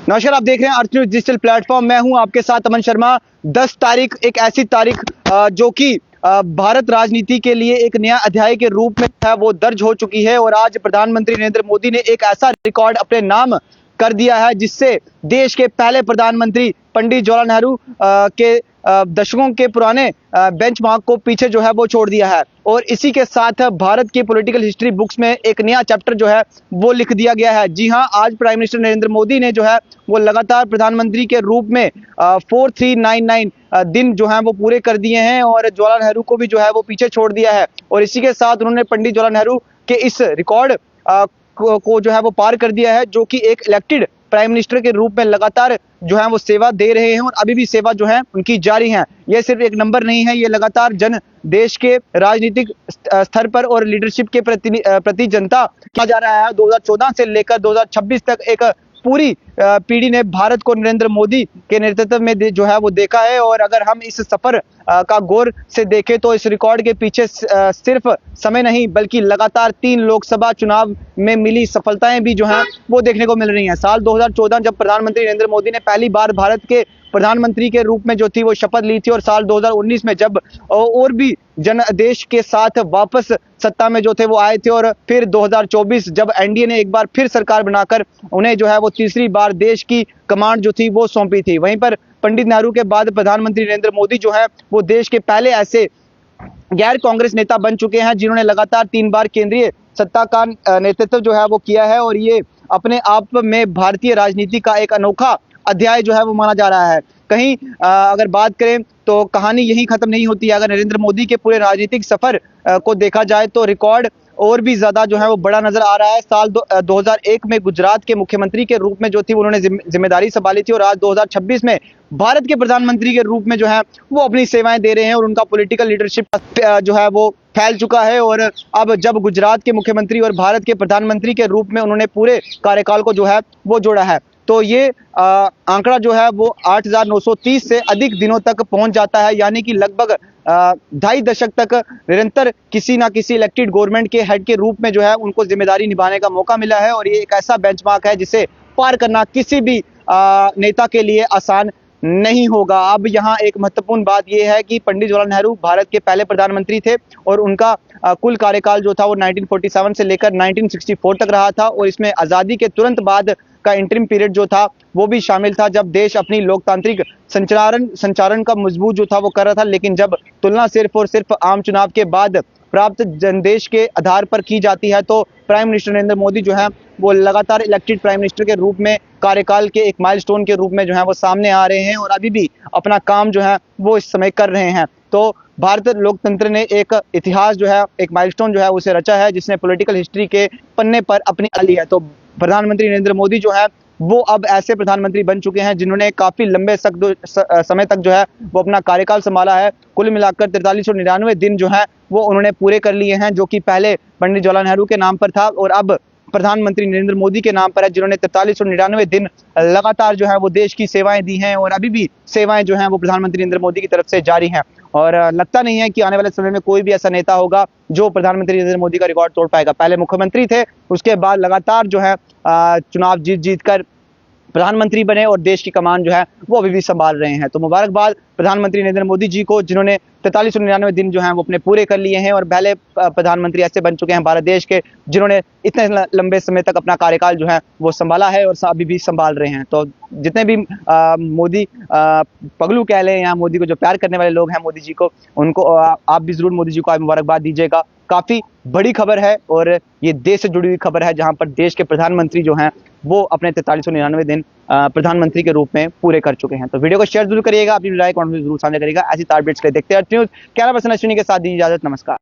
नमस्कार, आप देख रहे हैं अर्थ न्यूज डिजिटल प्लेटफॉर्म। मैं हूं आपके साथ अमन शर्मा। 10 तारीख एक ऐसी तारीख जो कि भारत राजनीति के लिए एक नया अध्याय के रूप में है वो दर्ज हो चुकी है और आज प्रधानमंत्री नरेंद्र मोदी ने एक ऐसा रिकॉर्ड अपने नाम कर दिया है जिससे देश के पहले प्रधानमंत्री पंडित जवाहरलाल नेहरू के दशकों के पुराने बेंचमार्क को पीछे जो है वो छोड़ दिया है और इसी के साथ भारत की पॉलिटिकल हिस्ट्री बुक्स में एक नया चैप्टर जो है वो लिख दिया गया है। जी हां, आज प्राइम मिनिस्टर नरेंद्र मोदी ने जो है वो लगातार प्रधानमंत्री के रूप में 4399 दिन जो है वो पूरे कर दिए हैं और जवाहरलाल नेहरू को भी जो है वो पीछे छोड़ दिया है और इसी के साथ उन्होंने पंडित जवाहरलाल नेहरू के इस रिकॉर्ड को जो है वो पार कर दिया है, जो कि एक इलेक्टेड प्राइम मिनिस्टर के रूप में लगातार जो है वो सेवा दे रहे हैं और अभी भी सेवा जो है उनकी जारी है। यह सिर्फ एक नंबर नहीं है, ये लगातार देश के राजनीतिक स्तर पर और लीडरशिप के प्रति जनता किया जा रहा है। 2014 से लेकर 2026 तक एक पूरी पीढ़ी ने भारत को नरेंद्र मोदी के नेतृत्व में जो है वो देखा है और अगर हम इस सफर का गौर से देखें तो इस रिकॉर्ड के पीछे सिर्फ समय नहीं बल्कि लगातार 3 लोकसभा चुनाव में मिली सफलताएं भी जो हैं वो देखने को मिल रही हैं। साल 2014 जब प्रधानमंत्री नरेंद्र मोदी ने पहली बार भारत के प्रधानमंत्री के रूप में जो थी वो शपथ ली थी और साल 2019 में जब और भी देश के साथ वापस सत्ता में जो थे वो आए थे और फिर 2024 जब एनडीए ने एक बार फिर सरकार बनाकर उन्हें जो है वो तीसरी बार देश की कमांड जो थी वो सौंपी थी। वहीं पर पंडित नेहरू के बाद प्रधानमंत्री नरेंद्र मोदी जो है वो देश के पहले ऐसे गैर कांग्रेस नेता बन चुके हैं जिन्होंने लगातार 3 बार केंद्रीय सत्ता का नेतृत्व जो है वो किया है और ये अपने आप में भारतीय राजनीति का एक अनोखा अध्याय जो है वो माना जा रहा है। कहीं अगर बात करें तो कहानी यहीं खत्म नहीं होती है। अगर नरेंद्र मोदी के पूरे राजनीतिक सफर को देखा जाए तो रिकॉर्ड और भी ज्यादा जो है वो बड़ा नजर आ रहा है। साल 2001 में गुजरात के मुख्यमंत्री के रूप में जो थी उन्होंने जिम्मेदारी संभाली थी और आज 2026 में भारत के प्रधानमंत्री के रूप में जो है वो अपनी सेवाएं दे रहे हैं और उनका पॉलिटिकल लीडरशिप जो है वो फैल चुका है और अब जब गुजरात के मुख्यमंत्री और भारत के प्रधानमंत्री के रूप में उन्होंने पूरे कार्यकाल को जो है वो जोड़ा है तो ये आंकड़ा जो है वो 8,930 से अधिक दिनों तक पहुंच जाता है, यानी कि लगभग 2.5 दशक तक निरंतर किसी ना किसी इलेक्टेड गवर्नमेंट के हेड के रूप में जो है उनको जिम्मेदारी निभाने का मौका मिला है और ये एक ऐसा बेंचमार्क है जिसे पार करना किसी भी नेता के लिए आसान नहीं होगा। अब यहाँ एक महत्वपूर्ण बात यह है कि पंडित जवाहरलाल नेहरू भारत के पहले प्रधानमंत्री थे और उनका कुल कार्यकाल जो था वो 1947 से लेकर 1964 तक रहा था और इसमें आज़ादी के तुरंत बाद का इंटरिम पीरियड जो था वो भी शामिल था जब देश अपनी लोकतांत्रिक संचालन का मजबूत जो था वो कर रहा था। लेकिन जब तुलना सिर्फ और सिर्फ आम चुनाव के बाद प्राप्त जनादेश के आधार पर की जाती है तो प्राइम मिनिस्टर नरेंद्र मोदी जो है वो लगातार इलेक्टेड प्राइम मिनिस्टर के रूप में कार्यकाल के एक माइलस्टोन के रूप में जो है वो सामने आ रहे हैं और अभी भी अपना काम जो है वो इस समय कर रहे हैं। तो भारतीय लोकतंत्र ने एक इतिहास जो है एक माइलस्टोन जो है उसे रचा है जिसने पॉलिटिकल हिस्ट्री के पन्ने पर अपनी ली है। तो प्रधानमंत्री नरेंद्र मोदी जो है वो अब ऐसे प्रधानमंत्री बन चुके हैं जिन्होंने काफी लंबे समय तक जो है वो अपना कार्यकाल संभाला है। कुल मिलाकर 4399 दिन जो है वो उन्होंने पूरे कर लिए हैं, जो कि पहले पंडित जवाहरलाल नेहरू के नाम पर था और अब प्रधानमंत्री नरेंद्र मोदी के नाम पर है जिन्होंने 4399 दिन लगातार जो है वो देश की सेवाएं दी हैं और अभी भी सेवाएं जो हैं वो प्रधानमंत्री नरेंद्र मोदी की तरफ से जारी हैं और लगता नहीं है कि आने वाले समय में कोई भी ऐसा नेता होगा जो प्रधानमंत्री नरेंद्र मोदी का रिकॉर्ड तोड़ पाएगा। पहले मुख्यमंत्री थे, उसके बाद लगातार जो है चुनाव जीत कर प्रधानमंत्री बने और देश की कमान जो है वो अभी भी संभाल रहे हैं। तो मुबारकबाद प्रधानमंत्री नरेंद्र मोदी जी को जिन्होंने 4399 दिन जो हैं वो अपने पूरे कर लिए हैं और पहले प्रधानमंत्री ऐसे बन चुके हैं भारत देश के जिन्होंने इतने लंबे समय तक अपना कार्यकाल जो है वो संभाला है और अभी भी संभाल रहे हैं। तो जितने भी मोदी पगलू कह लें या मोदी को जो प्यार करने वाले लोग हैं मोदी जी को, उनको आप भी जरूर मोदी जी को मुबारकबाद दीजिएगा। काफी बड़ी खबर है और ये देश से जुड़ी हुई खबर है जहां पर देश के प्रधानमंत्री जो हैं वो अपने 4399 दिन प्रधानमंत्री के रूप में पूरे कर चुके हैं। तो वीडियो को शेयर जरूर करिएगा, अपनी राय कमेंट में जरूर साझा करिएगा। ऐसी तार अपडेट्स के लिए देखते हैं अर्थ न्यूज। कैमरा पर्सन अश्विनी के साथ दीजिए इजाजत, नमस्कार।